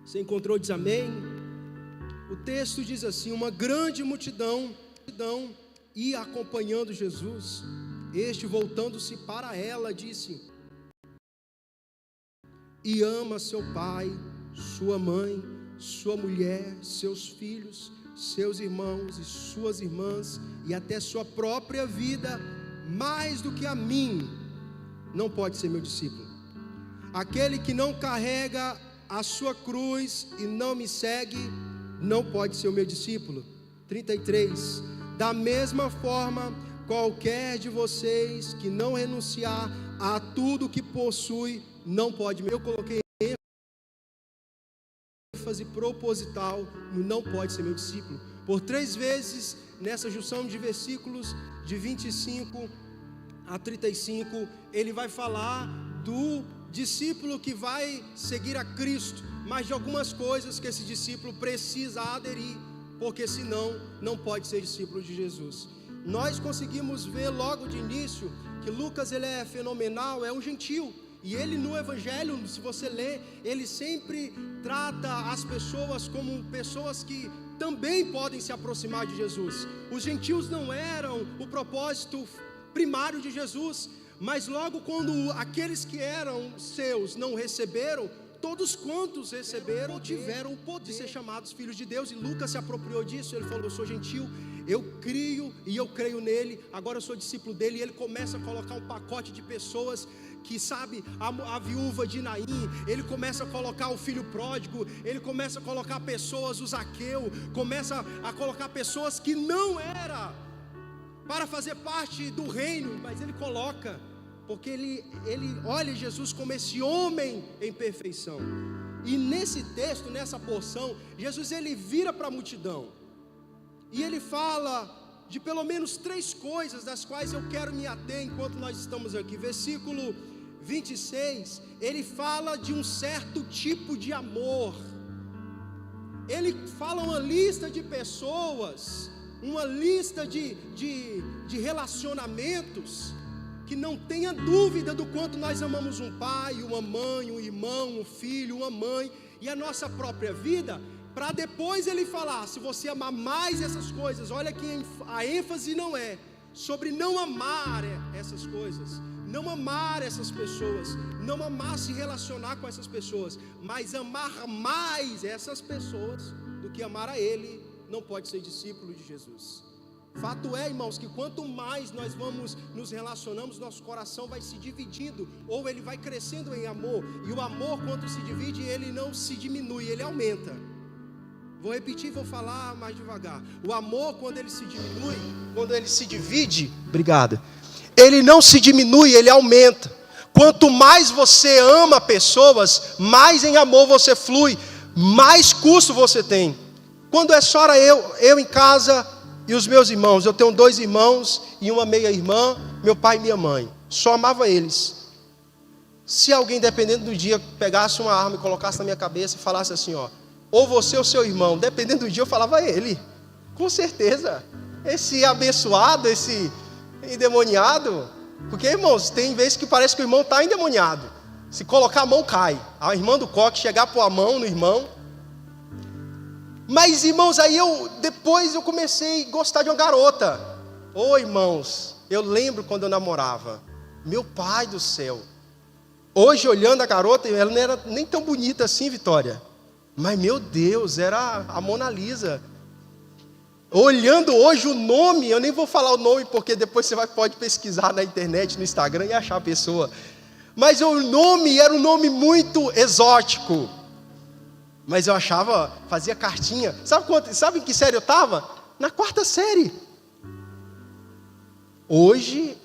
Você encontrou, diz amém? O texto diz assim: uma grande multidão ia acompanhando Jesus. Este, voltando-se para ela, disse: e ama seu pai, sua mãe, sua mulher, seus filhos, seus irmãos e suas irmãs, e até sua própria vida, mais do que a mim, não pode ser meu discípulo. Aquele que não carrega a sua cruz e não me segue, não pode ser o meu discípulo. 33. Da mesma forma, qualquer de vocês que não renunciar a tudo que possui, não pode. Eu coloquei ênfase proposital no não pode ser meu discípulo. Por 3 vezes, nessa junção de versículos de 25 a 35, ele vai falar do discípulo que vai seguir a Cristo, mas de algumas coisas que esse discípulo precisa aderir, porque senão não pode ser discípulo de Jesus. Nós conseguimos ver logo de início que Lucas, ele é fenomenal, é um gentil, e ele no Evangelho, se você ler, ele sempre trata as pessoas como pessoas que também podem se aproximar de Jesus. Os gentios não eram o propósito primário de Jesus, mas logo quando aqueles que eram seus não receberam, todos quantos receberam tiveram o poder de ser chamados filhos de Deus. E Lucas se apropriou disso. Ele falou: eu sou gentil, eu crio e eu creio nele, agora eu sou discípulo dele. E ele começa a colocar um pacote de pessoas que, sabe, a viúva de Naim, ele começa a colocar o filho pródigo, ele começa a colocar pessoas, o Zaqueu, começa a colocar pessoas que não era para fazer parte do reino, mas ele coloca, porque ele olha Jesus como esse homem em perfeição. E nesse texto, nessa porção, Jesus ele vira para a multidão, e ele fala de pelo menos 3 coisas, das quais eu quero me ater enquanto nós estamos aqui. Versículo 26, ele fala de um certo tipo de amor. Ele fala uma lista de pessoas, uma lista de relacionamentos, que não tenha dúvida do quanto nós amamos um pai, uma mãe, um irmão, um filho, uma mãe, e a nossa própria vida, para depois ele falar: se você amar mais essas coisas, olha que a ênfase não é sobre não amar essas coisas, não amar essas pessoas, não amar se relacionar com essas pessoas, mas amar mais essas pessoas do que amar a ele, não pode ser discípulo de Jesus. Fato é, irmãos, que quanto mais nós vamos nos relacionamos, nosso coração vai se dividindo, ou ele vai crescendo em amor, e o amor, quando se divide, ele não se diminui, ele aumenta. Vou repetir e vou falar mais devagar. O amor, quando ele se diminui, quando ele se divide, obrigado, ele não se diminui, ele aumenta. Quanto mais você ama pessoas, mais em amor você flui, mais custo você tem. Quando é só eu em casa e os meus irmãos, eu tenho 2 irmãos e uma meia-irmã, meu pai e minha mãe, só amava eles. Se alguém, dependendo do dia, pegasse uma arma e colocasse na minha cabeça e falasse assim, ó, ou você ou seu irmão, dependendo do dia, eu falava ele, com certeza. Esse abençoado, esse endemoniado, porque, irmãos, tem vezes que parece que o irmão está endemoniado, se colocar a mão cai, a irmã do coque chegar pôr a mão no irmão. Mas, irmãos, aí depois eu comecei a gostar de uma garota. Ô, irmãos, eu lembro quando eu namorava, meu pai do céu, hoje olhando a garota, ela não era nem tão bonita assim, Vitória, mas meu Deus, era a Mona Lisa. Olhando hoje o nome, eu nem vou falar o nome, porque depois você pode pesquisar na internet, no Instagram, e achar a pessoa, mas o nome era um nome exótico, mas eu achava, fazia cartinha. Sabe em que série eu estava? Na 4ª série. Hoje,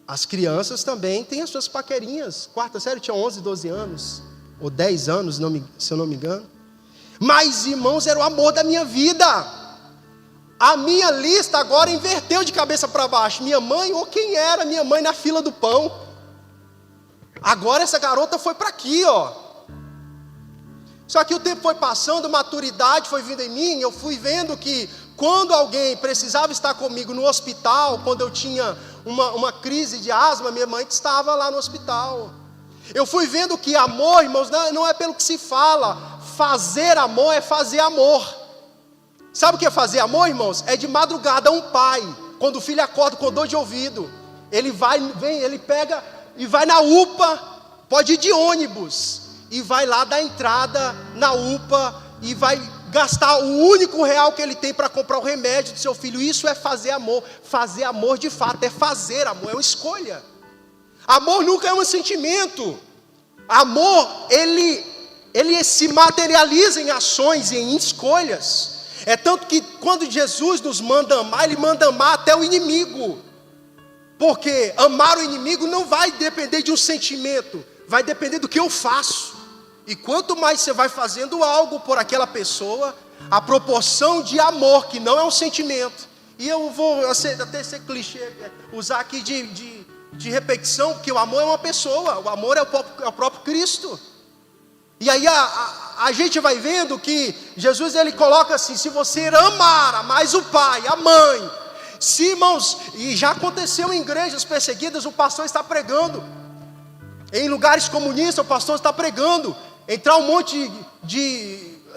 as crianças também têm as suas paquerinhas. 4ª série tinha 11, 12 anos, ou 10 anos, se eu não me engano. Mas, irmãos, era o amor da minha vida. A minha lista agora inverteu de cabeça para baixo. Minha mãe, ou quem era minha mãe na fila do pão. Agora essa garota foi para aqui, ó. Só que o tempo foi passando, maturidade foi vindo em mim, eu fui vendo que quando alguém precisava estar comigo no hospital, quando eu tinha uma crise de asma, minha mãe estava lá no hospital. Eu fui vendo que amor, irmãos, não é pelo que se fala fazer amor é fazer amor. Sabe o que é fazer amor, irmãos? É de madrugada um pai, quando o filho acorda com dor de ouvido, ele pega e vai na UPA, pode ir de ônibus, e vai lá dar entrada na UPA, e vai gastar o único real que ele tem para comprar o remédio do seu filho. Isso é fazer amor. Fazer amor de fato é fazer amor, é uma escolha. Amor nunca é um sentimento. Amor, ele se materializa em ações e em escolhas. É tanto que quando Jesus nos manda amar, Ele manda amar até o inimigo. Porque amar o inimigo não vai depender de um sentimento, vai depender do que eu faço. E quanto mais você vai fazendo algo por aquela pessoa, a proporção de amor, que não é um sentimento, e eu vou até ser clichê, usar aqui de repetição, porque o amor é uma pessoa, o amor é o próprio Cristo. E aí a gente vai vendo que Jesus, ele coloca assim: se você amar mais o pai, a mãe, se, irmãos, e já aconteceu em igrejas perseguidas, o pastor está pregando, em lugares comunistas o pastor está pregando, entrar um monte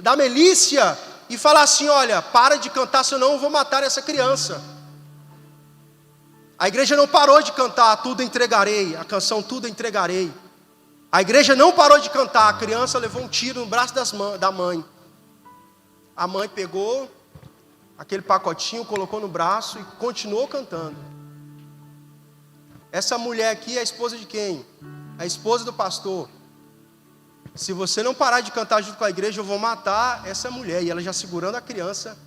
da milícia e falar assim: olha, para de cantar, senão eu vou matar essa criança. A igreja não parou de cantar Tudo Entregarei, a canção Tudo Entregarei. A igreja não parou de cantar, a criança levou um tiro no braço da mãe. A mãe pegou aquele pacotinho, colocou no braço e continuou cantando. Essa mulher aqui é a esposa de quem? A esposa do pastor. Se você não parar de cantar junto com a igreja, eu vou matar essa mulher. E ela já segurando a criança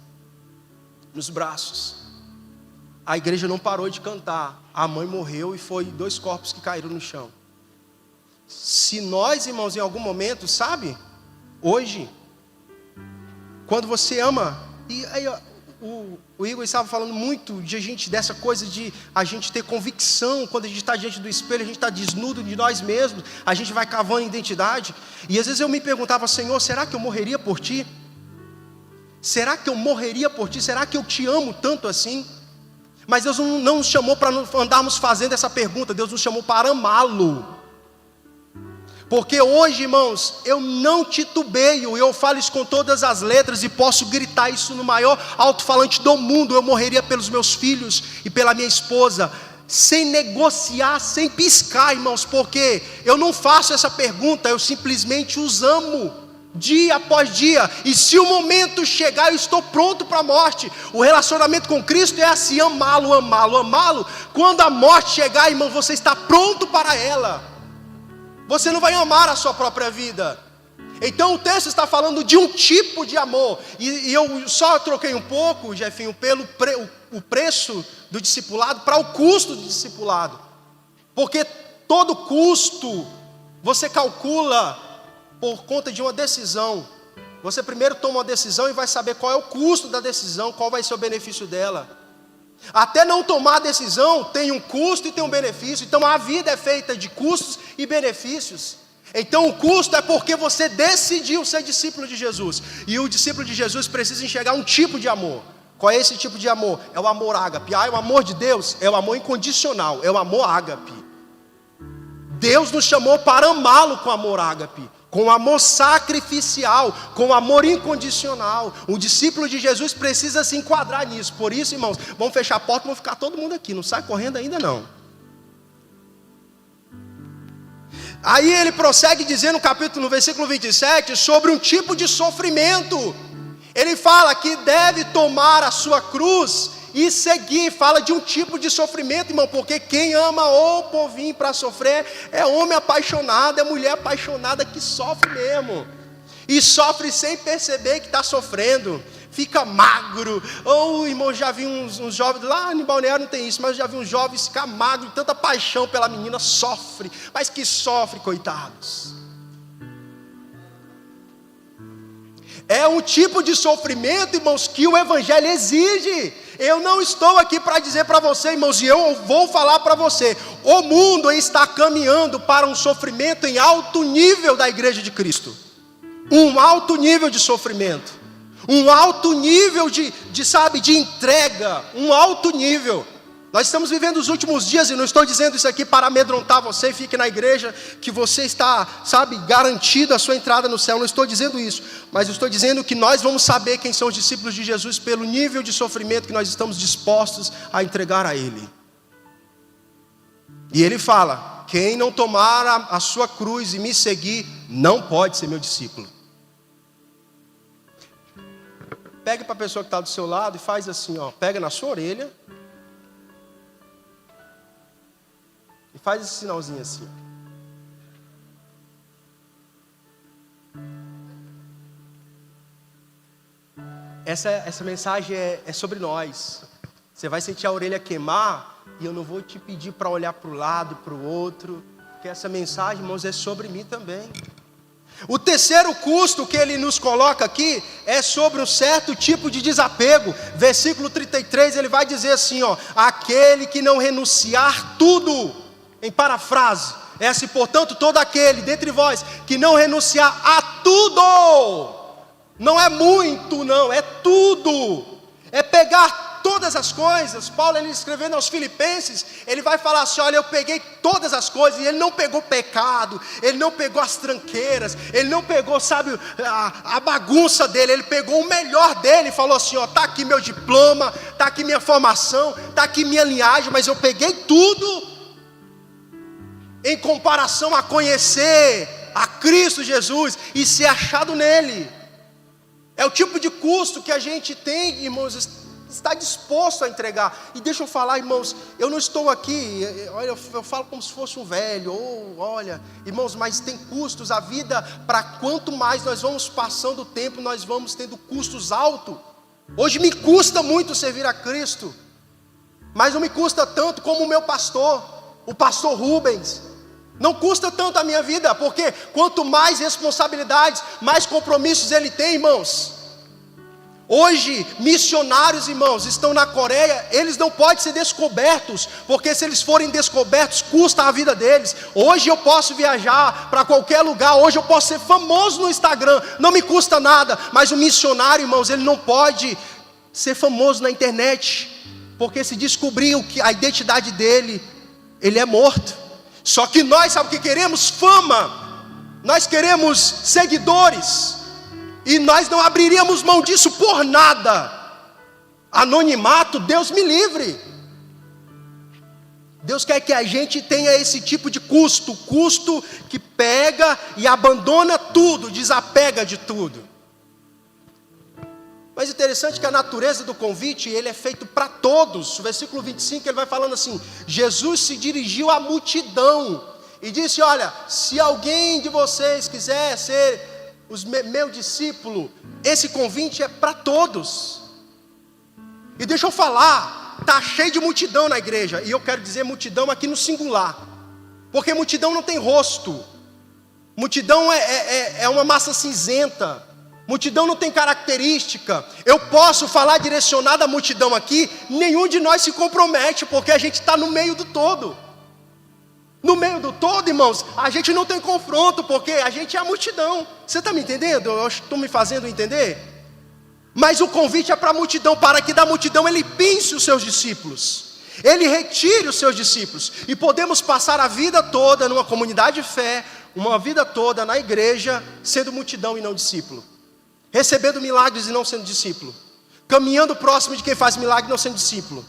nos braços. A igreja não parou de cantar. A mãe morreu e foi 2 corpos que caíram no chão. Se nós, irmãos, em algum momento, sabe? Hoje, quando você ama, e aí o Igor estava falando muito de a gente, dessa coisa de a gente ter convicção, quando a gente está diante do espelho, a gente está desnudo de nós mesmos, a gente vai cavando identidade, e às vezes eu me perguntava: Senhor, será que eu morreria por Ti? Será que eu morreria por Ti? Será que eu Te amo tanto assim? Mas Deus não nos chamou para andarmos fazendo essa pergunta, Deus nos chamou para amá-lo. Porque hoje, irmãos, eu não titubeio, eu falo isso com todas as letras e posso gritar isso no maior alto-falante do mundo: eu morreria pelos meus filhos e pela minha esposa, sem negociar, sem piscar, irmãos, porque eu não faço essa pergunta, eu simplesmente os amo, dia após dia, e se o momento chegar, eu estou pronto para a morte. O relacionamento com Cristo é assim: amá-lo, amá-lo, amá-lo. Quando a morte chegar, irmão, você está pronto para ela. Você não vai amar a sua própria vida. Então o texto está falando de um tipo de amor. E eu só troquei um pouco, Jefinho, pelo o preço do discipulado para o custo do discipulado. Porque todo custo você calcula por conta de uma decisão. Você primeiro toma uma decisão e vai saber qual é o custo da decisão, qual vai ser o benefício dela. Até não tomar a decisão tem um custo e tem um benefício. Então a vida é feita de custos e benefícios. Então o custo é porque você decidiu ser discípulo de Jesus. E o discípulo de Jesus precisa enxergar um tipo de amor. Qual é esse tipo de amor? É o amor ágape. É o amor de Deus? É o amor incondicional, é o amor ágape. Deus nos chamou para amá-lo com amor ágape, com amor sacrificial, com amor incondicional. O discípulo de Jesus precisa se enquadrar nisso. Por isso, irmãos, vamos fechar a porta, vamos ficar todo mundo aqui, não sai correndo ainda não. Aí ele prossegue dizendo no versículo 27, sobre um tipo de sofrimento. Ele fala que deve tomar a sua cruz e seguir. Fala de um tipo de sofrimento, irmão, porque quem ama o povinho para sofrer é homem apaixonado, é mulher apaixonada que sofre mesmo, e sofre sem perceber que está sofrendo, fica magro. Irmão, já vi uns jovens, lá em Balneário não tem isso, mas eu já vi uns jovens ficar magro, tanta paixão pela menina, sofre, mas que sofre, coitados. É um tipo de sofrimento, irmãos, que o Evangelho exige. Eu não estou aqui para dizer para você, irmãos, e eu vou falar para você: o mundo está caminhando para um sofrimento em alto nível da igreja de Cristo. Um alto nível de sofrimento, um alto nível de entrega, um alto nível. Nós estamos vivendo os últimos dias, e não estou dizendo isso aqui para amedrontar você, fique na igreja, que você está, garantido a sua entrada no céu. Não estou dizendo isso, mas estou dizendo que nós vamos saber quem são os discípulos de Jesus pelo nível de sofrimento que nós estamos dispostos a entregar a Ele. E Ele fala: quem não tomar a sua cruz e me seguir, não pode ser meu discípulo. Pega para a pessoa que está do seu lado e faz assim, ó, pega na sua orelha. E faz esse sinalzinho assim. Essa mensagem é sobre nós. Você vai sentir a orelha queimar, e eu não vou te pedir para olhar para o lado, para o outro, porque essa mensagem, irmãos, é sobre mim também. O terceiro custo que ele nos coloca aqui é sobre um certo tipo de desapego. Versículo 33, ele vai dizer assim, ó: aquele que não renunciar tudo. Em parafrase, é assim: portanto, todo aquele dentre vós que não renunciar a tudo, não é muito não, é tudo, é pegar todas as coisas. Paulo, ele escrevendo aos Filipenses, ele vai falar assim: olha, eu peguei todas as coisas. E ele não pegou pecado, ele não pegou as tranqueiras, ele não pegou, a bagunça dele, ele pegou o melhor dele e falou assim: ó, está aqui meu diploma, está aqui minha formação, está aqui minha linhagem, mas eu peguei tudo em comparação a conhecer a Cristo Jesus e ser achado nele. É o tipo de custo que a gente tem, irmãos, está disposto a entregar. E deixa eu falar, irmãos, eu não estou aqui, olha, eu falo como se fosse um velho, olha, irmãos, mas tem custos. A vida, para quanto mais nós vamos passando o tempo, nós vamos tendo custos altos. Hoje me custa muito servir a Cristo, mas não me custa tanto como o meu pastor, o pastor Rubens. Não custa tanto a minha vida, porque quanto mais responsabilidades, mais compromissos ele tem, irmãos. Hoje, missionários, irmãos, estão na Coreia, eles não podem ser descobertos, porque se eles forem descobertos, custa a vida deles. Hoje eu posso viajar para qualquer lugar, hoje eu posso ser famoso no Instagram, não me custa nada. Mas o missionário, irmãos, ele não pode ser famoso na internet, porque se descobrir a identidade dele, ele é morto. Só que nós, sabe o que queremos? Fama, nós queremos seguidores, e nós não abriríamos mão disso por nada. Anonimato, Deus me livre. Deus quer que a gente tenha esse tipo de custo que pega e abandona tudo, desapega de tudo. Mas interessante que a natureza do convite, ele é feito para todos. O versículo 25, ele vai falando assim: Jesus se dirigiu à multidão e disse: olha, se alguém de vocês quiser ser meu discípulo, esse convite é para todos. E deixa eu falar, está cheio de multidão na igreja, e eu quero dizer multidão aqui no singular, porque multidão não tem rosto, multidão é uma massa cinzenta. Multidão não tem característica. Eu posso falar direcionado à multidão aqui, nenhum de nós se compromete, porque a gente está no meio do todo. No meio do todo, irmãos, a gente não tem confronto, porque a gente é a multidão. Você está me entendendo? Eu estou me fazendo entender? Mas o convite é para a multidão, para que da multidão ele pince os seus discípulos, ele retire os seus discípulos, e podemos passar a vida toda numa comunidade de fé, uma vida toda na igreja, sendo multidão e não discípulo, recebendo milagres e não sendo discípulo, caminhando próximo de quem faz milagre e não sendo discípulo,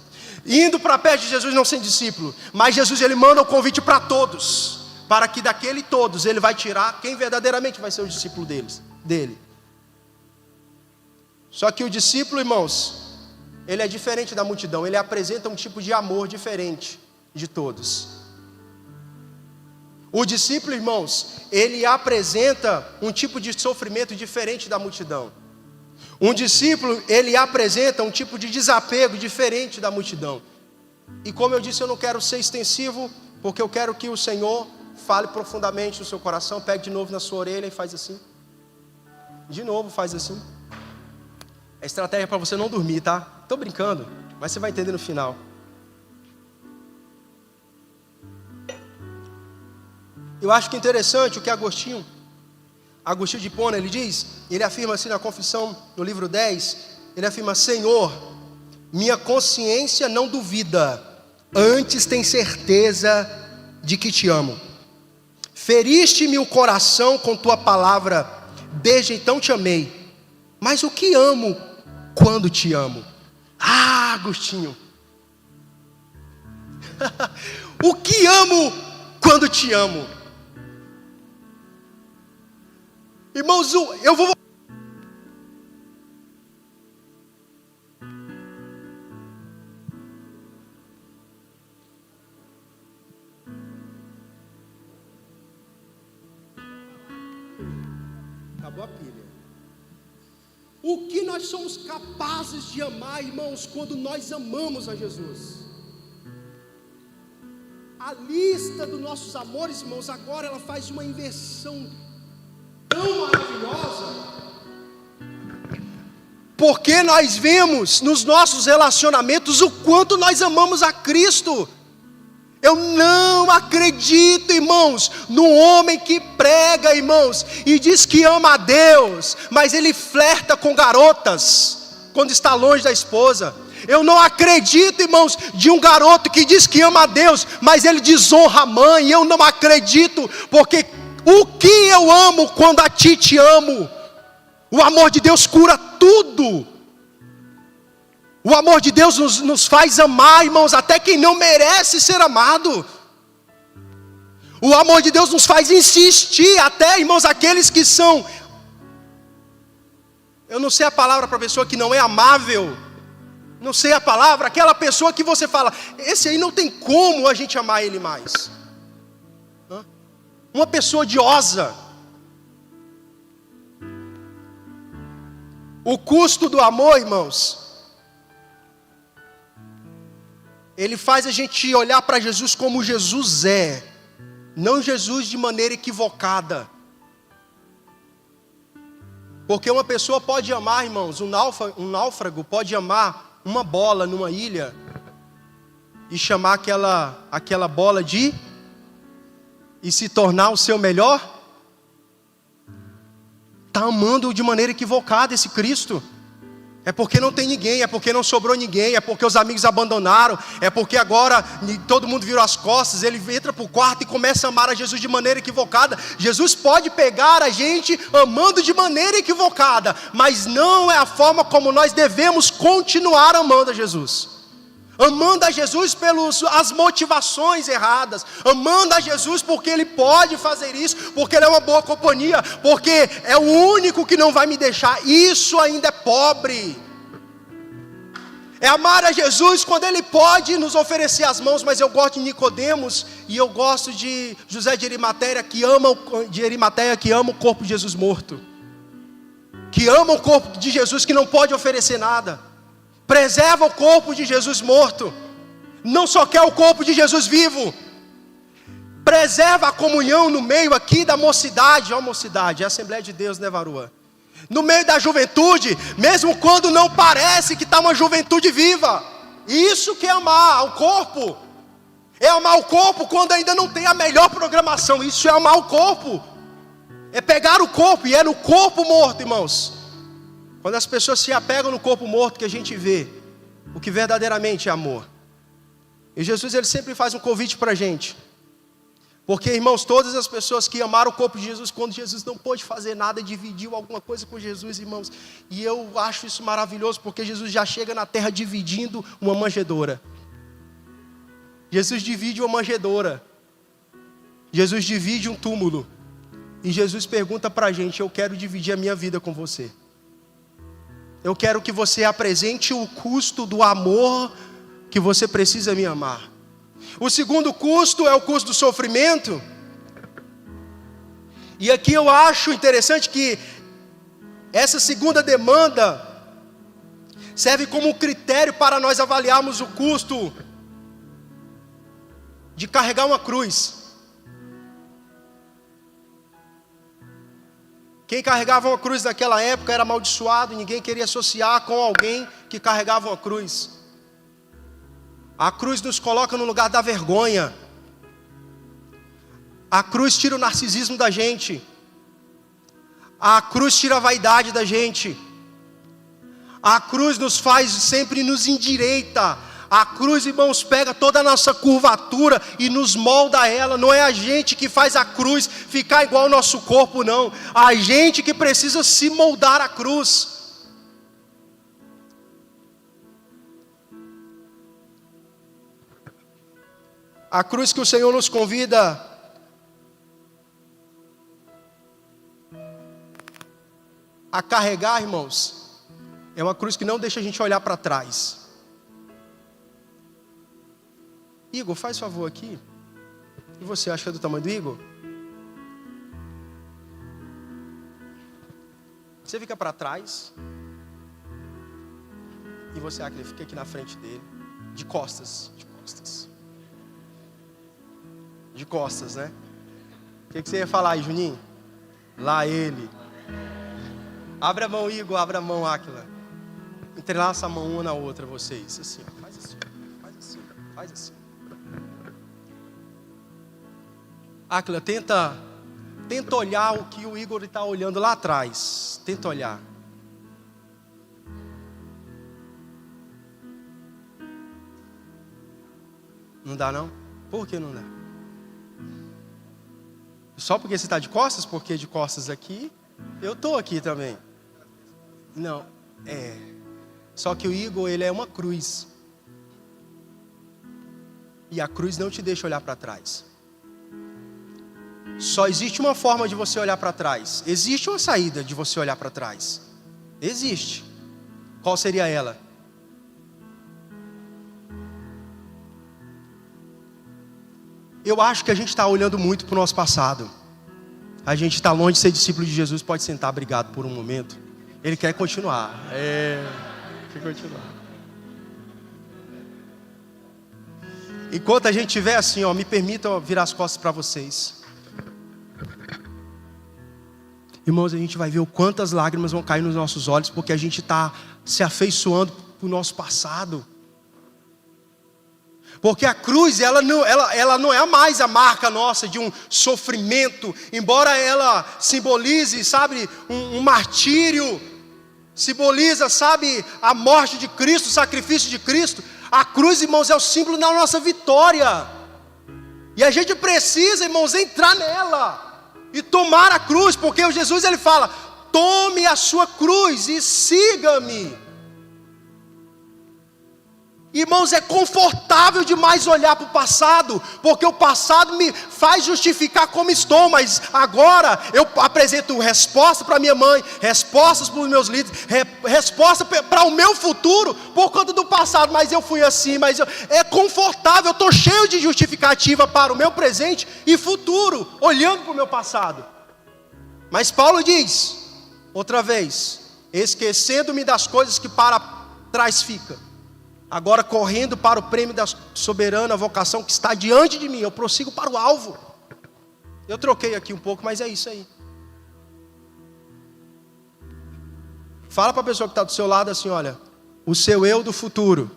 indo para perto de Jesus e não sendo discípulo. Mas Jesus, ele manda o convite para todos, para que daquele todos ele vai tirar quem verdadeiramente vai ser o discípulo dele. Só que o discípulo, irmãos, ele é diferente da multidão, ele apresenta um tipo de amor diferente de todos. O discípulo, irmãos, ele apresenta um tipo de sofrimento diferente da multidão. Um discípulo, ele apresenta um tipo de desapego diferente da multidão. E como eu disse, eu não quero ser extensivo, porque eu quero que o Senhor fale profundamente no seu coração. Pegue de novo na sua orelha e faz assim. De novo, faz assim. É estratégia para você não dormir, tá? Estou brincando, mas você vai entender no final. Eu acho que é interessante o que Agostinho de Hipona, ele afirma assim na confissão, no livro 10, ele afirma: Senhor, minha consciência não duvida, antes tem certeza de que te amo. Feriste-me o coração com tua palavra, desde então te amei. Mas o que amo quando te amo? Ah, Agostinho. O que amo quando te amo? Irmãos, eu vou... Acabou a pilha. O que nós somos capazes de amar, irmãos, quando nós amamos a Jesus? A lista dos nossos amores, irmãos, agora ela faz uma inversão tão maravilhosa, porque nós vemos nos nossos relacionamentos o quanto nós amamos a Cristo. Eu não acredito, irmãos, no homem que prega, irmãos, e diz que ama a Deus, mas ele flerta com garotas quando está longe da esposa. Eu não acredito, irmãos, de um garoto que diz que ama a Deus, mas ele desonra a mãe. Eu não acredito, porque o que eu amo quando a ti te amo? O amor de Deus cura tudo. O amor de Deus nos faz amar, irmãos, até quem não merece ser amado. O amor de Deus nos faz insistir, até, irmãos, aqueles que são... Eu não sei a palavra para a pessoa que não é amável. Não sei a palavra, aquela pessoa que você fala, esse aí não tem como a gente amar ele mais. Uma pessoa odiosa. O custo do amor, irmãos, ele faz a gente olhar para Jesus como Jesus é, não Jesus de maneira equivocada. Porque uma pessoa pode amar, irmãos, um náufrago pode amar uma bola numa ilha e chamar aquela bola de... e se tornar o seu melhor. Está amando de maneira equivocada esse Cristo. É porque não tem ninguém, é porque não sobrou ninguém, é porque os amigos abandonaram, é porque agora todo mundo virou as costas. Ele entra para o quarto e começa a amar a Jesus de maneira equivocada. Jesus pode pegar a gente amando de maneira equivocada, mas não é a forma como nós devemos continuar amando a Jesus. Amando a Jesus pelas motivações erradas, amando a Jesus porque Ele pode fazer isso, porque Ele é uma boa companhia, porque é o único que não vai me deixar. Isso ainda é pobre. É amar a Jesus quando Ele pode nos oferecer as mãos. Mas eu gosto de Nicodemos e eu gosto de José de Arimateia, que ama o corpo de Jesus morto, que ama o corpo de Jesus, que não pode oferecer nada. Preserva o corpo de Jesus morto, não só quer o corpo de Jesus vivo. Preserva a comunhão no meio aqui da mocidade. Ó, mocidade, é a Assembleia de Deus, né, Varua? No meio da juventude, mesmo quando não parece que está uma juventude viva. Isso que é amar o corpo. É amar o corpo quando ainda não tem a melhor programação. Isso é amar o corpo. É pegar o corpo, e é no corpo morto, irmãos. Quando as pessoas se apegam no corpo morto que a gente vê o que verdadeiramente é amor. E Jesus, ele sempre faz um convite para a gente. Porque, irmãos, todas as pessoas que amaram o corpo de Jesus, quando Jesus não pôde fazer nada, dividiu alguma coisa com Jesus, irmãos. E eu acho isso maravilhoso, porque Jesus já chega na terra dividindo uma manjedoura. Jesus divide uma manjedoura. Jesus divide um túmulo. E Jesus pergunta para a gente: eu quero dividir a minha vida com você. Eu quero que você apresente o custo do amor que você precisa me amar. O segundo custo é o custo do sofrimento. E aqui eu acho interessante que essa segunda demanda serve como critério para nós avaliarmos o custo de carregar uma cruz. Quem carregava uma cruz naquela época era amaldiçoado, ninguém queria associar com alguém que carregava uma cruz. A cruz nos coloca no lugar da vergonha. A cruz tira o narcisismo da gente. A cruz tira a vaidade da gente. A cruz nos faz sempre nos endireita A cruz, irmãos, pega toda a nossa curvatura e nos molda ela. Não é a gente que faz a cruz ficar igual ao nosso corpo, não. A gente que precisa se moldar à cruz. A cruz que o Senhor nos convida a carregar, irmãos, é uma cruz que não deixa a gente olhar para trás. Igor, faz favor aqui. E você acha do tamanho do Igor? Você fica para trás. E você fica aqui na frente dele. De costas. De costas. De costas, né? O que você ia falar aí, Juninho? Lá ele. Abre a mão, Igor. Abre a mão, Áquila. Entrelaça a mão uma na outra, vocês. Assim, ó. Faz assim. Faz assim. Faz assim. Áquila, tenta olhar o que o Igor está olhando lá atrás. Tenta olhar. Não dá não? Por que não dá? Só porque você está de costas? Porque de costas aqui, eu estou aqui também. Não, Só que o Igor, ele é uma cruz. E a cruz não te deixa olhar para trás. Só existe uma forma de você olhar para trás. Existe uma saída de você olhar para trás. Existe. Qual seria ela? Eu acho que a gente está olhando muito para o nosso passado. A gente está longe de ser discípulo de Jesus. Pode sentar, obrigado por um momento. Ele quer continuar. Quer continuar. Enquanto a gente estiver assim, me permita virar as costas para vocês. Irmãos, a gente vai ver o quantas lágrimas vão cair nos nossos olhos, porque a gente está se afeiçoando para o nosso passado. Porque a cruz, ela não é mais a marca nossa de um sofrimento, embora ela simbolize, sabe, um martírio, simboliza, sabe, a morte de Cristo, o sacrifício de Cristo. A cruz, irmãos, é o símbolo da nossa vitória. E a gente precisa, irmãos, entrar nela e tomar a cruz, porque o Jesus, ele fala: tome a sua cruz e siga-me. Irmãos, é confortável demais olhar para o passado, porque o passado me faz justificar como estou, mas agora eu apresento resposta para minha mãe, respostas para os meus líderes, resposta para o meu futuro, por conta do passado. Mas eu fui assim, é confortável, eu estou cheio de justificativa para o meu presente e futuro, olhando para o meu passado. Mas Paulo diz, outra vez: esquecendo-me das coisas que para trás ficam, agora correndo para o prêmio da soberana vocação que está diante de mim, eu prossigo para o alvo. Eu troquei aqui um pouco, mas é isso aí. Fala para a pessoa que está do seu lado assim: olha, o seu eu do futuro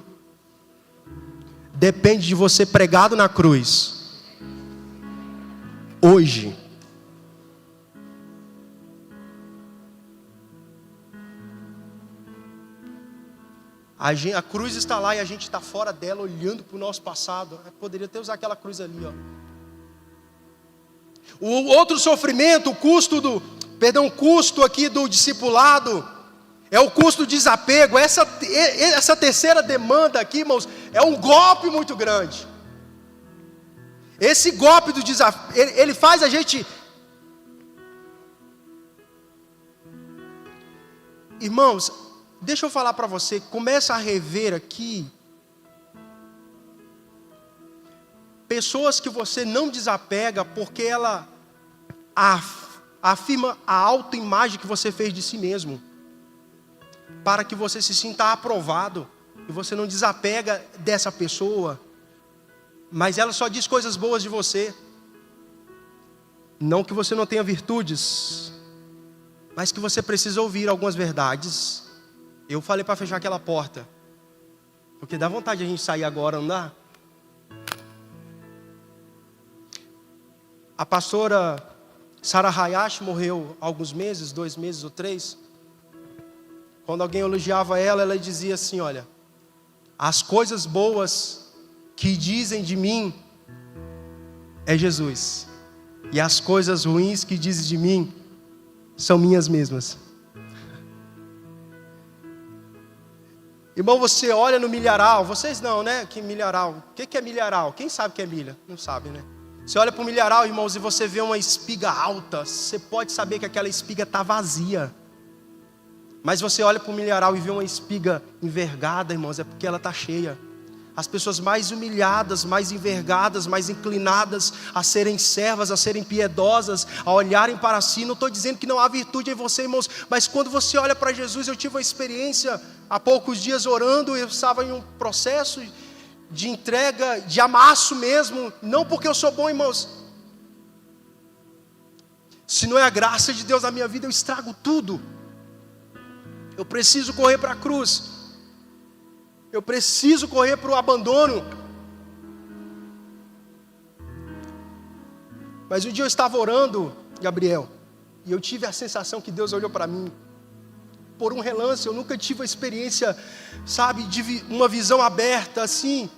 depende de você pregado na cruz hoje. A cruz está lá e a gente está fora dela, olhando para o nosso passado. Eu poderia até usar aquela cruz ali, O outro sofrimento, o custo aqui do discipulado, é o custo do desapego. Essa terceira demanda aqui, irmãos, é um golpe muito grande. Esse golpe do desapego, ele faz a gente... Irmãos, deixa eu falar para você, começa a rever aqui pessoas que você não desapega porque ela afirma a autoimagem que você fez de si mesmo, para que você se sinta aprovado, e você não desapega dessa pessoa, mas ela só diz coisas boas de você. Não que você não tenha virtudes, mas que você precisa ouvir algumas verdades. Eu falei para fechar aquela porta, porque dá vontade de a gente sair agora, não dá? A pastora Sarah Hayashi morreu há alguns meses, 2 meses ou 3. Quando alguém elogiava ela, ela dizia assim: olha, as coisas boas que dizem de mim é Jesus, e as coisas ruins que dizem de mim são minhas mesmas. Irmão, você olha no milharal, vocês não, né? Que milharal? O que é milharal? Quem sabe o que é milha? Não sabe, né? Você olha para o milharal, irmãos, e você vê uma espiga alta, você pode saber que aquela espiga está vazia. Mas você olha para o milharal e vê uma espiga envergada, irmãos, é porque ela está cheia. As pessoas mais humilhadas, mais envergadas, mais inclinadas a serem servas, a serem piedosas, a olharem para si. Não estou dizendo que não há virtude em você, irmãos, mas quando você olha para Jesus, eu tive uma experiência há poucos dias orando, eu estava em um processo de entrega, de amasso mesmo, não porque eu sou bom, irmãos. Se não é a graça de Deus na minha vida, eu estrago tudo. Eu preciso correr para a cruz. Eu preciso correr para o abandono. Mas um dia eu estava orando, Gabriel, e eu tive a sensação que Deus olhou para mim. Por um relance, eu nunca tive a experiência, sabe, de uma visão aberta assim.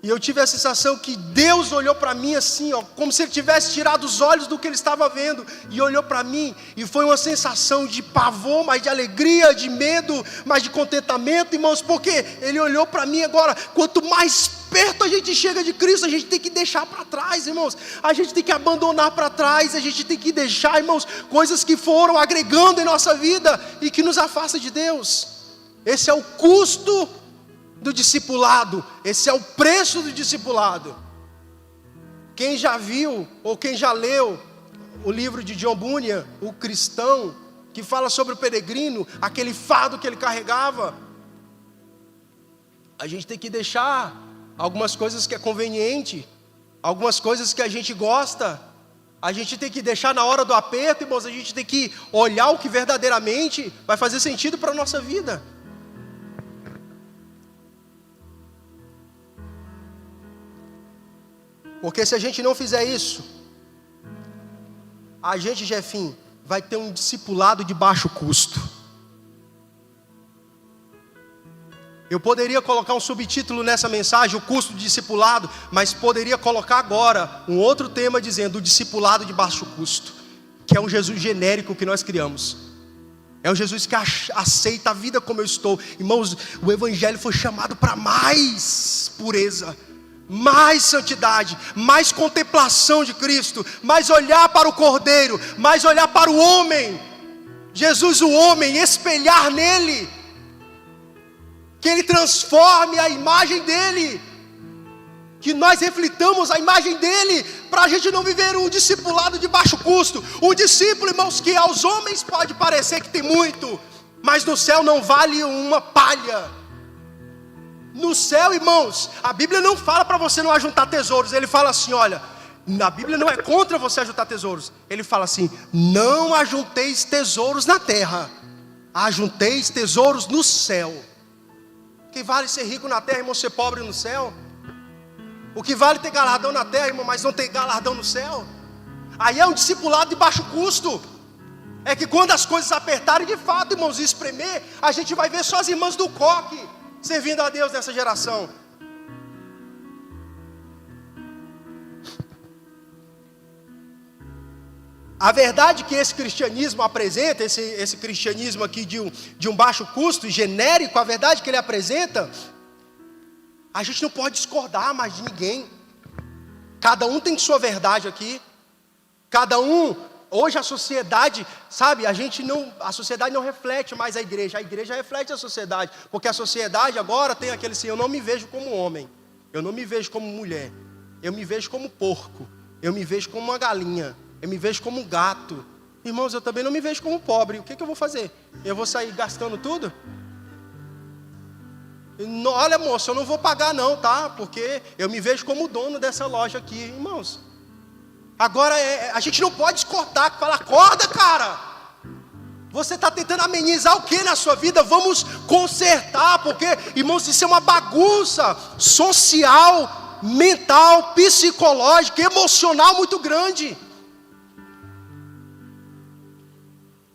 E eu tive a sensação que Deus olhou para mim assim, ó, como se Ele tivesse tirado os olhos do que Ele estava vendo, e olhou para mim, e foi uma sensação de pavor, mas de alegria, de medo, mas de contentamento, irmãos, porque Ele olhou para mim agora. Quanto mais perto a gente chega de Cristo, a gente tem que deixar para trás, irmãos, a gente tem que abandonar para trás, a gente tem que deixar, irmãos, coisas que foram agregando em nossa vida, e que nos afasta de Deus. Esse é o custo do discipulado, esse é o preço do discipulado. Quem já viu, ou quem já leu o livro de John Bunyan, o cristão, que fala sobre o peregrino, aquele fardo que ele carregava, a gente tem que deixar algumas coisas que é conveniente, algumas coisas que a gente gosta, a gente tem que deixar na hora do aperto, irmãos, a gente tem que olhar o que verdadeiramente vai fazer sentido para a nossa vida. Porque se a gente não fizer isso, a gente, Jefim, vai ter um discipulado de baixo custo. Eu poderia colocar um subtítulo nessa mensagem, o custo do discipulado, mas poderia colocar agora um outro tema dizendo o discipulado de baixo custo, que é um Jesus genérico que nós criamos. É um Jesus que aceita a vida como eu estou. Irmãos, o Evangelho foi chamado para mais pureza, mais santidade, mais contemplação de Cristo, mais olhar para o Cordeiro, mais olhar para o homem, Jesus o homem, espelhar nele, que Ele transforme a imagem dele, que nós reflitamos a imagem dele, para a gente não viver um discipulado de baixo custo, um discípulo, irmãos, que aos homens pode parecer que tem muito, mas no céu não vale uma palha. No céu, irmãos, a Bíblia não fala para você não ajuntar tesouros. Ele fala assim, olha, a Bíblia não é contra você ajuntar tesouros. Ele fala assim, não ajunteis tesouros na terra, ajunteis tesouros no céu. O que vale ser rico na terra, irmão, ser pobre no céu? O que vale ter galardão na terra, irmão, mas não ter galardão no céu? Aí é um discipulado de baixo custo. É que quando as coisas apertarem de fato, irmãos, e espremer, a gente vai ver só as irmãs do coque servindo a Deus nessa geração. A verdade que esse cristianismo apresenta, esse cristianismo aqui de um baixo custo, genérico, a verdade que ele apresenta, a gente não pode discordar mais de ninguém. Cada um tem sua verdade aqui. Cada um, hoje a sociedade, sabe, a sociedade não reflete mais a igreja reflete a sociedade, porque a sociedade agora tem aquele assim, eu não me vejo como homem, eu não me vejo como mulher, eu me vejo como porco, eu me vejo como uma galinha, eu me vejo como um gato. Irmãos, eu também não me vejo como pobre. O que eu vou fazer? Eu vou sair gastando tudo? Olha, moço, eu não vou pagar não, tá? Porque eu me vejo como dono dessa loja aqui, irmãos. Agora, a gente não pode discordar, falar, acorda, cara. Você está tentando amenizar o que na sua vida? Vamos consertar, porque, irmãos, isso é uma bagunça social, mental, psicológica, emocional muito grande.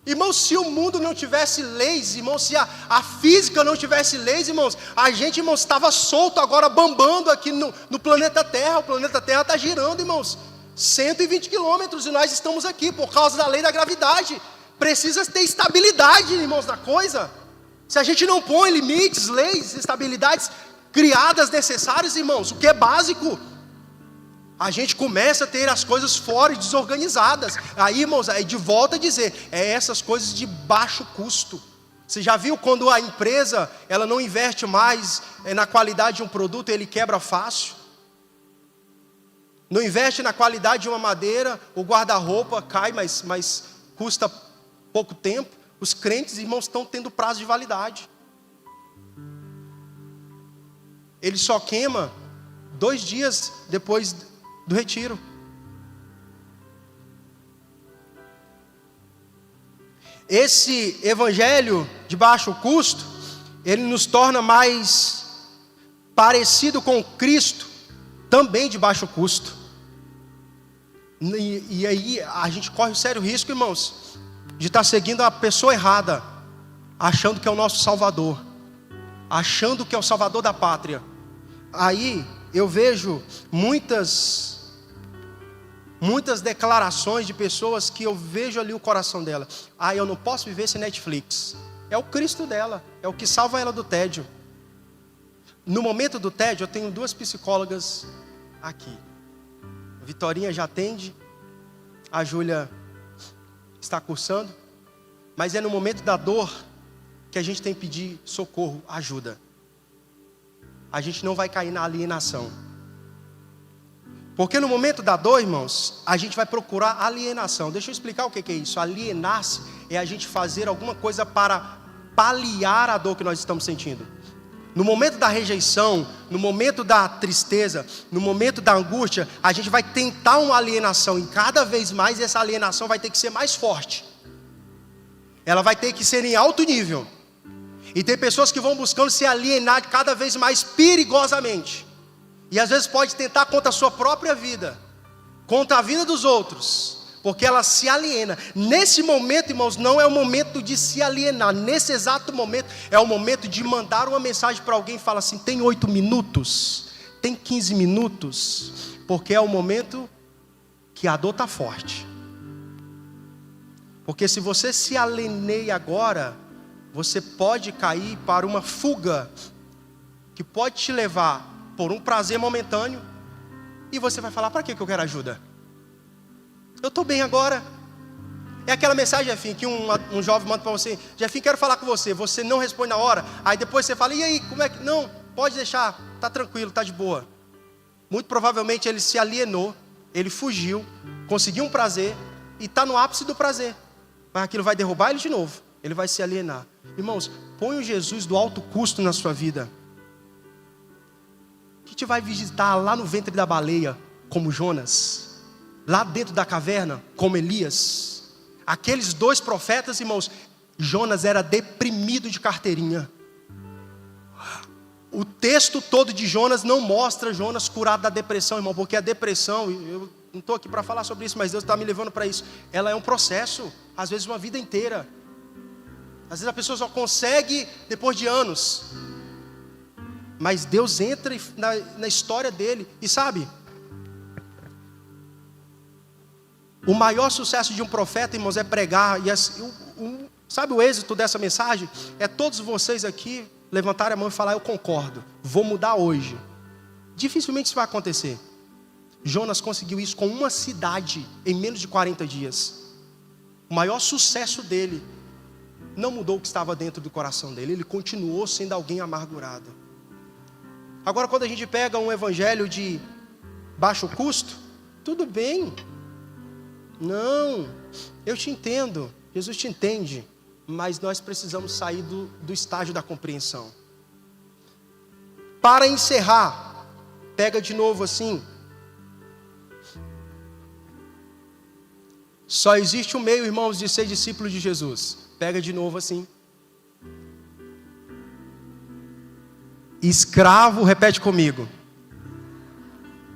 Irmãos, se o mundo não tivesse leis, irmãos, se a física não tivesse leis, irmãos, a gente, irmãos, estava solto agora, bambando aqui no planeta Terra. O planeta Terra está girando, irmãos, 120 quilômetros, e nós estamos aqui por causa da lei da gravidade. Precisa ter estabilidade, irmãos, na coisa. Se a gente não põe limites, leis, estabilidades criadas necessárias, irmãos, o que é básico, a gente começa a ter as coisas fora e desorganizadas. Aí, irmãos, aí de volta a dizer, essas coisas de baixo custo. Você já viu quando a empresa, ela não investe mais na qualidade de um produto, ele quebra fácil? Não investe na qualidade de uma madeira, o guarda-roupa cai, mas custa pouco tempo. Os crentes, irmãos, estão tendo prazo de validade. Ele só queima 2 dias depois do retiro. Esse evangelho de baixo custo, ele nos torna mais parecido com Cristo, também de baixo custo. E aí a gente corre um sério risco, irmãos, de estar seguindo a pessoa errada, achando que é o nosso Salvador, achando que é o Salvador da pátria. Aí eu vejo muitas declarações de pessoas que eu vejo ali o coração dela. Eu não posso viver sem Netflix. É o Cristo dela, é o que salva ela do tédio. No momento do tédio, eu tenho 2 psicólogas aqui. A Vitorinha já atende, a Júlia está cursando, mas é no momento da dor que a gente tem que pedir socorro, ajuda. A gente não vai cair na alienação. Porque no momento da dor, irmãos, a gente vai procurar alienação. Deixa eu explicar o que é isso. Alienar-se é a gente fazer alguma coisa para paliar a dor que nós estamos sentindo. No momento da rejeição, no momento da tristeza, no momento da angústia, a gente vai tentar uma alienação. E cada vez mais essa alienação vai ter que ser mais forte. Ela vai ter que ser em alto nível. E tem pessoas que vão buscando se alienar cada vez mais perigosamente. E às vezes pode tentar contra a sua própria vida, contra a vida dos outros, porque ela se aliena. Nesse momento, irmãos, não é o momento de se alienar. Nesse exato momento, é o momento de mandar uma mensagem para alguém e falar assim: tem 8 minutos, tem 15 minutos, porque é o momento que a dor está forte. Porque se você se alieneia agora, você pode cair para uma fuga, que pode te levar por um prazer momentâneo, e você vai falar: para que eu quero ajuda? Eu estou bem agora. É aquela mensagem, Jefinho, que um jovem manda para você: Jefinho, quero falar com você. Você não responde na hora, aí depois você fala: e aí, como é que... Não, pode deixar, está tranquilo, está de boa. Muito provavelmente ele se alienou, ele fugiu, conseguiu um prazer, e está no ápice do prazer, mas aquilo vai derrubar ele de novo, ele vai se alienar. Irmãos, põe o Jesus do alto custo na sua vida, que te vai visitar lá no ventre da baleia, como Jonas, lá dentro da caverna, como Elias. Aqueles 2 profetas, irmãos, Jonas era deprimido de carteirinha. O texto todo de Jonas não mostra Jonas curado da depressão, irmão, porque a depressão, eu não estou aqui para falar sobre isso, mas Deus está me levando para isso. Ela é um processo, às vezes uma vida inteira. Às vezes a pessoa só consegue depois de anos. Mas Deus entra na história dele. E sabe, o maior sucesso de um profeta, irmãos, é pregar. Sabe o êxito dessa mensagem? É todos vocês aqui levantarem a mão e falar: eu concordo, vou mudar hoje. Dificilmente isso vai acontecer. Jonas conseguiu isso com uma cidade em menos de 40 dias. O maior sucesso dele não mudou o que estava dentro do coração dele. Ele continuou sendo alguém amargurado. Agora, quando a gente pega um evangelho de baixo custo, tudo bem. Não, eu te entendo, Jesus te entende, mas nós precisamos sair do estágio da compreensão. Para encerrar, pega de novo assim. Só existe um meio, irmãos, de ser discípulo de Jesus. Pega de novo assim. Escravo, repete comigo,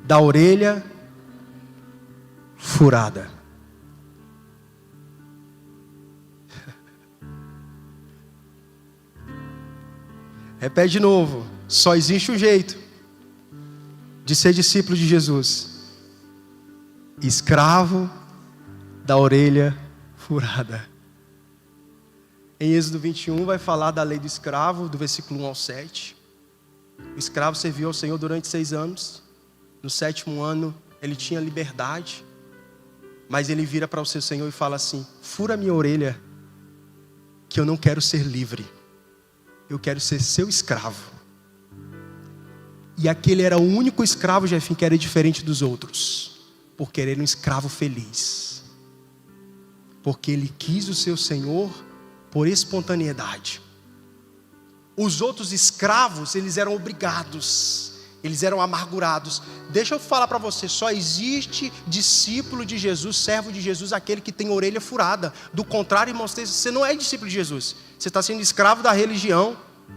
da orelha furada. Repete de novo. Só existe um jeito de ser discípulo de Jesus: escravo da orelha furada. Em Êxodo 21 vai falar da lei do escravo, do versículo 1 ao 7. O escravo serviu ao Senhor durante 6 anos. No 7º ano ele tinha liberdade, mas ele vira para o seu Senhor e fala assim: fura minha orelha, que eu não quero ser livre, eu quero ser seu escravo. E aquele era o único escravo, Jefim, que era diferente dos outros, porque ele era um escravo feliz, porque ele quis o seu Senhor por espontaneidade. Os outros escravos, eles eram obrigados, eles eram amargurados. Deixa eu falar para você, só existe discípulo de Jesus, servo de Jesus, aquele que tem orelha furada. Do contrário, irmãos, você não é discípulo de Jesus. Você está sendo escravo da religião,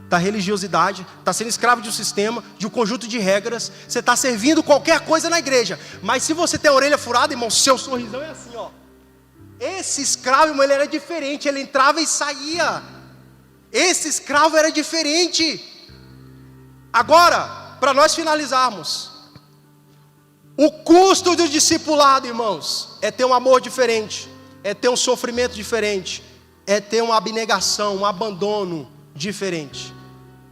da religiosidade, está sendo escravo de um sistema, de um conjunto de regras. Você está servindo qualquer coisa na igreja. Mas se você tem a orelha furada, irmão, seu sorrisão é assim, ó. Esse escravo, irmão, ele era diferente, ele entrava e saía. Esse escravo era diferente. Agora, para nós finalizarmos, o custo do discipulado, irmãos, é ter um amor diferente, é ter um sofrimento diferente, é ter uma abnegação, um abandono diferente.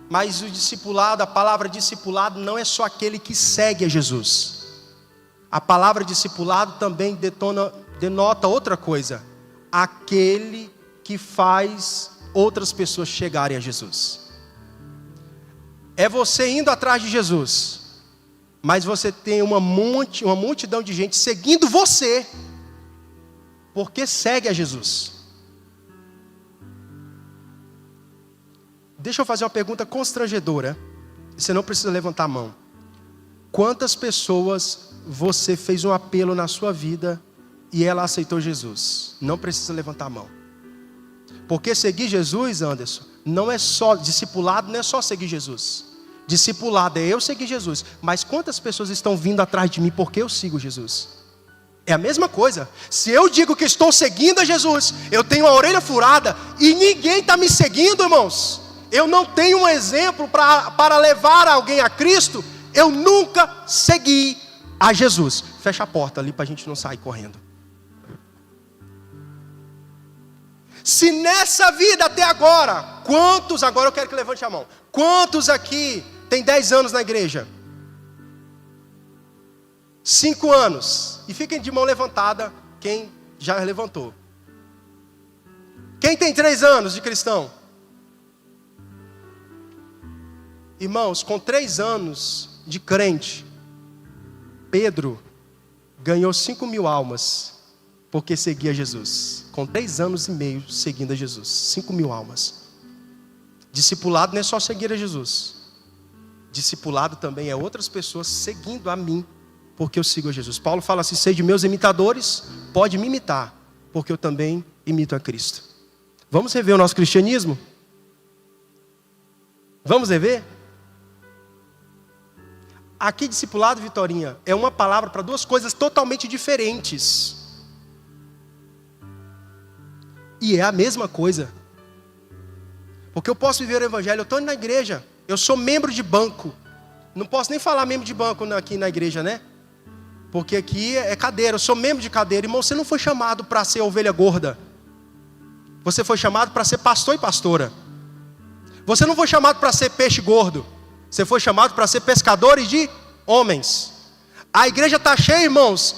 Mas o discipulado, a palavra discipulado não é só aquele que segue a Jesus. A palavra discipulado também denota outra coisa: aquele que faz outras pessoas chegarem a Jesus. É você indo atrás de Jesus, mas você tem uma multidão de gente seguindo você, porque segue a Jesus. Deixa eu fazer uma pergunta constrangedora, você não precisa levantar a mão. Quantas pessoas você fez um apelo na sua vida e ela aceitou Jesus? Não precisa levantar a mão. Porque seguir Jesus, Anderson, não é só, discipulado não é só seguir Jesus. Discipulado é eu seguir Jesus. Mas quantas pessoas estão vindo atrás de mim porque eu sigo Jesus? É a mesma coisa. Se eu digo que estou seguindo a Jesus, eu tenho a orelha furada e ninguém está me seguindo, irmãos, eu não tenho um exemplo para levar alguém a Cristo, eu nunca segui a Jesus. Fecha a porta ali para a gente não sair correndo. Se nessa vida até agora, quantos, agora eu quero que levante a mão, quantos aqui tem 10 anos na igreja? 5 anos, e fiquem de mão levantada quem já levantou. Quem tem 3 anos de cristão? Irmãos, com 3 anos de crente, Pedro ganhou 5.000 almas, porque seguia Jesus. Com 3 anos e meio seguindo a Jesus, 5.000 almas. Discipulado não é só seguir a Jesus. Discipulado também é outras pessoas seguindo a mim, porque eu sigo a Jesus. Paulo fala assim: sede meus imitadores, pode me imitar, porque eu também imito a Cristo. Vamos rever o nosso cristianismo? Vamos rever? Aqui, discipulado, Vitorinha, é uma palavra para 2 coisas totalmente diferentes. E é a mesma coisa. Porque eu posso viver o evangelho, eu estou na igreja, eu sou membro de banco. Não posso nem falar membro de banco aqui na igreja, né? Porque aqui é cadeira, eu sou membro de cadeira. Irmão, você não foi chamado para ser ovelha gorda. Você foi chamado para ser pastor e pastora. Você não foi chamado para ser peixe gordo. Você foi chamado para ser pescadores de homens. A igreja está cheia, irmãos,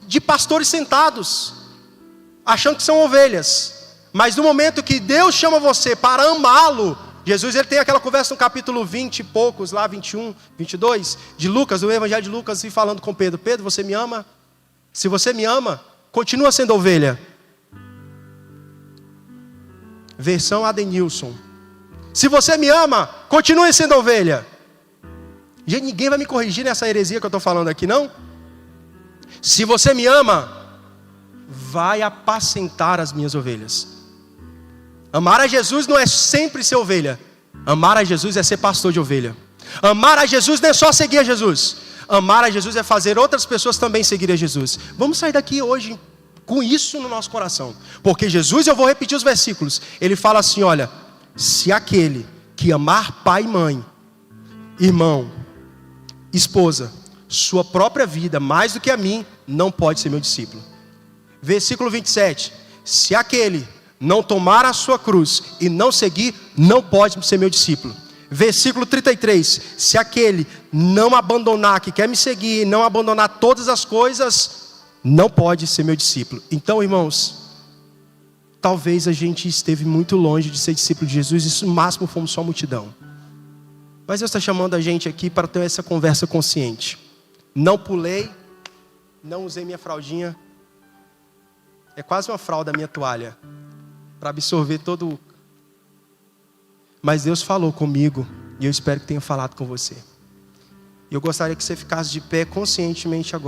de pastores sentados, achando que são ovelhas. Mas no momento que Deus chama você para amá-lo, Jesus, ele tem aquela conversa no capítulo 20 e poucos, lá 21, 22, de Lucas, do evangelho de Lucas, e falando com Pedro: Pedro, você me ama? Se você me ama, continua sendo ovelha. Versão Adenilson. Se você me ama, continue sendo ovelha. Gente, ninguém vai me corrigir nessa heresia que eu estou falando aqui, não? Se você me ama, vai apacentar as minhas ovelhas. Amar a Jesus não é sempre ser ovelha. Amar a Jesus é ser pastor de ovelha. Amar a Jesus não é só seguir a Jesus. Amar a Jesus é fazer outras pessoas também seguirem a Jesus. Vamos sair daqui hoje com isso no nosso coração. Porque Jesus, eu vou repetir os versículos, ele fala assim: olha, se aquele que amar pai e mãe, irmão, esposa, sua própria vida, mais do que a mim, não pode ser meu discípulo. Versículo 27. Se aquele não tomar a sua cruz e não seguir, não pode ser meu discípulo. Versículo 33. Se aquele não abandonar, que quer me seguir, não abandonar todas as coisas, não pode ser meu discípulo. Então, irmãos, talvez a gente esteve muito longe de ser discípulo de Jesus, e no máximo fomos só multidão. Mas Deus está chamando a gente aqui para ter essa conversa consciente. Não pulei, não usei minha fraldinha. É quase uma fralda a minha toalha, para absorver todo o... Mas Deus falou comigo, e eu espero que tenha falado com você. E eu gostaria que você ficasse de pé conscientemente agora.